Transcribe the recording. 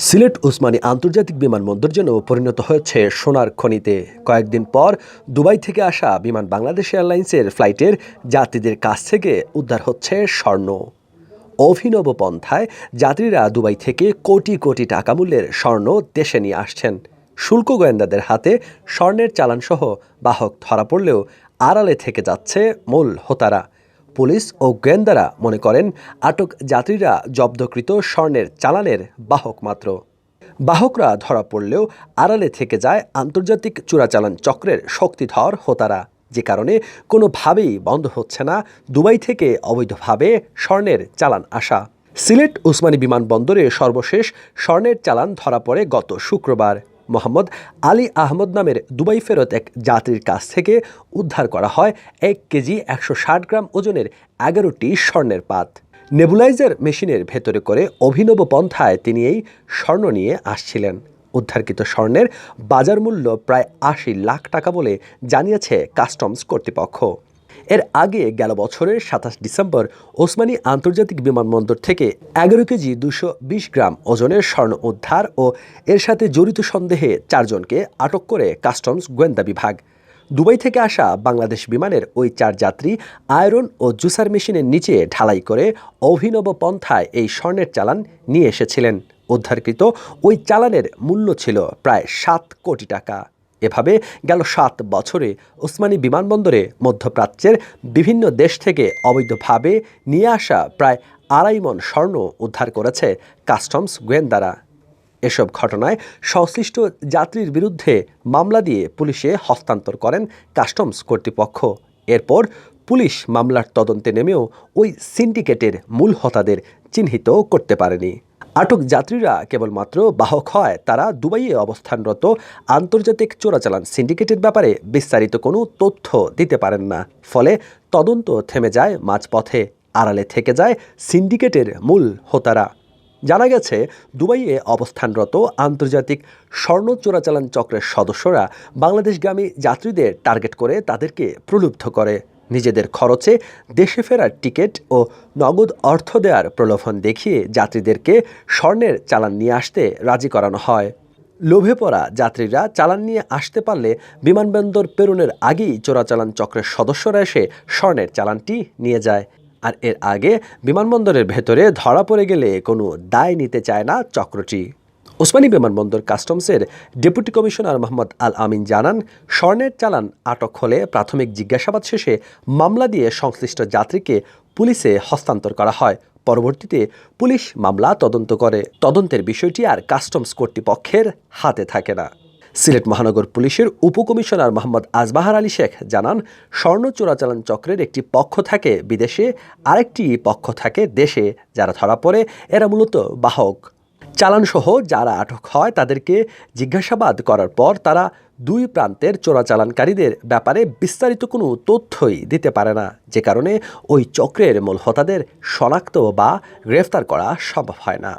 সিলেট ওসমানী আন্তর্জাতিক বিমানবন্দর যেন পরিণত হয়েছে সোনার খনিতে। কয়েকদিন পর দুবাই থেকে আসা বিমান বাংলাদেশ এয়ারলাইন্সের ফ্লাইটের যাত্রীদের কাছ থেকে উদ্ধার হচ্ছে স্বর্ণ। অভিনব পন্থায় যাত্রীরা দুবাই থেকে কোটি কোটি টাকা মূল্যের স্বর্ণ দেশে নিয়ে আসছেন। শুল্ক গোয়েন্দাদের হাতে স্বর্ণের চালানসহ বাহক ধরা পড়লেও আড়ালে থেকে যাচ্ছে মূল হোতারা। পুলিশ ও গোয়েন্দারা মনে করেন আটক যাত্রীরা জব্দকৃত স্বর্ণের চালানের বাহক মাত্র। বাহকরা ধরা পড়লেও আড়ালে থেকে যায় আন্তর্জাতিক চোরাচালান চক্রের শক্তিধর হোতারা, যে কারণে কোনোভাবেই বন্ধ হচ্ছে না দুবাই থেকে অবৈধভাবে স্বর্ণের চালান আসা। সিলেট ওসমানী বিমানবন্দরে সর্বশেষ স্বর্ণের চালান ধরা পড়ে গত শুক্রবার। মোহাম্মদ আলী আহমদ নামের দুবাই ফেরত এক যাত্রীর কাছ থেকে উদ্ধার করা হয় 1 কেজি 160 গ্রাম ওজনের 11টি স্বর্ণের পাত। নেবুলাইজার মেশিনের ভেতরে করে অভিনব পন্থায় তিনি এই স্বর্ণ নিয়ে আসছিলেন। উদ্ধারকৃত স্বর্ণের বাজার মূল্য প্রায় 80 লাখ টাকা বলে জানিয়েছে কাস্টমস কর্তৃপক্ষ। এর আগে গেল বছরের 27 ডিসেম্বর ওসমানী আন্তর্জাতিক বিমানবন্দর থেকে 11 কেজি 220 গ্রাম ওজনের স্বর্ণ উদ্ধার ও এর সাথে জড়িত সন্দেহে 4 জনকে আটক করে কাস্টমস গোয়েন্দা বিভাগ। দুবাই থেকে আসা বাংলাদেশ বিমানের ওই 4 যাত্রী আয়রন ও জুসার মেশিনের নিচে ঢালাই করে অভিনব পন্থায় এই স্বর্ণের চালান নিয়ে এসেছিলেন। উদ্ধারকৃত ওই চালানের মূল্য ছিল প্রায় 7 কোটি টাকা। এভাবে গেল 7 বছরে ওসমানী বিমানবন্দরে মধ্যপ্রাচ্যের বিভিন্ন দেশ থেকে অবৈধভাবে নিয়ে আসা প্রায় 2.5 মণ স্বর্ণ উদ্ধার করেছে কাস্টমস গোয়েন্দারা। এসব ঘটনায় সংশ্লিষ্ট যাত্রীর বিরুদ্ধে মামলা দিয়ে পুলিশে হস্তান্তর করেন কাস্টমস কর্তৃপক্ষ। এরপর পুলিশ মামলার তদন্তে নেমেও ওই সিন্ডিকেটের মূল হোতাদের চিহ্নিত করতে পারেনি। আটক যাত্রীরা কেবলমাত্র বাহক হয়, তারা দুবাইয়ে অবস্থানরত আন্তর্জাতিক চোরাচালান সিন্ডিকেটের ব্যাপারে বিস্তারিত কোনো তথ্য দিতে পারেন না। ফলে তদন্ত থেমে যায় মাঝপথে, আড়ালে থেকে যায় সিন্ডিকেটের মূল হোতারা। জানা গেছে, দুবাইয়ে অবস্থানরত আন্তর্জাতিক স্বর্ণ চোরাচালান চক্রের সদস্যরা বাংলাদেশগামী যাত্রীদের টার্গেট করে তাদেরকে প্রলুব্ধ করে। নিজেদের খরচে দেশে ফেরার টিকিট ও নগদ অর্থ দেওয়ার প্রলোভন দেখিয়ে যাত্রীদেরকে স্বর্ণের চালান নিয়ে আসতে রাজি করানো হয়। লোভে পড়া যাত্রীরা চালান নিয়ে আসতে পারলে বিমানবন্দর পেরোনোর আগেই চোরাচালান চক্রের সদস্যরা এসে স্বর্ণের চালানটি নিয়ে যায়। আর এর আগে বিমানবন্দরের ভেতরে ধরা পড়ে গেলে কোনো দায় নিতে চায় না চক্রটি। ওসমানী বিমানবন্দর কাস্টমসের ডেপুটি কমিশনার মোহাম্মদ আল আমিন জানান, স্বর্ণের চালান আটক হলে প্রাথমিক জিজ্ঞাসাবাদ শেষে মামলা দিয়ে সংশ্লিষ্ট যাত্রীকে পুলিশে হস্তান্তর করা হয়। পরবর্তীতে পুলিশ মামলা তদন্ত করে। তদন্তের বিষয়টি আর কাস্টমস কর্তৃপক্ষের হাতে থাকে না। সিলেট মহানগর পুলিশের উপকমিশনার মোহাম্মদ আজবাহার আলী শেখ জানান, স্বর্ণ চোরাচালান চক্রের একটি পক্ষ থাকে বিদেশে, আরেকটি পক্ষ থাকে দেশে। যারা ধরা পড়ে এরা মূলত বাহক। চালানসহ যারা আটক হয় তাদেরকে জিজ্ঞাসাবাদ করার পর তারা দুই প্রান্তের চোরাচালানকারীদের ব্যাপারে বিস্তারিত কোনো তথ্যই দিতে পারে না, যে কারণে ওই চক্রের মূল হোতাদের শনাক্ত বা গ্রেফতার করা সম্ভব হয় না।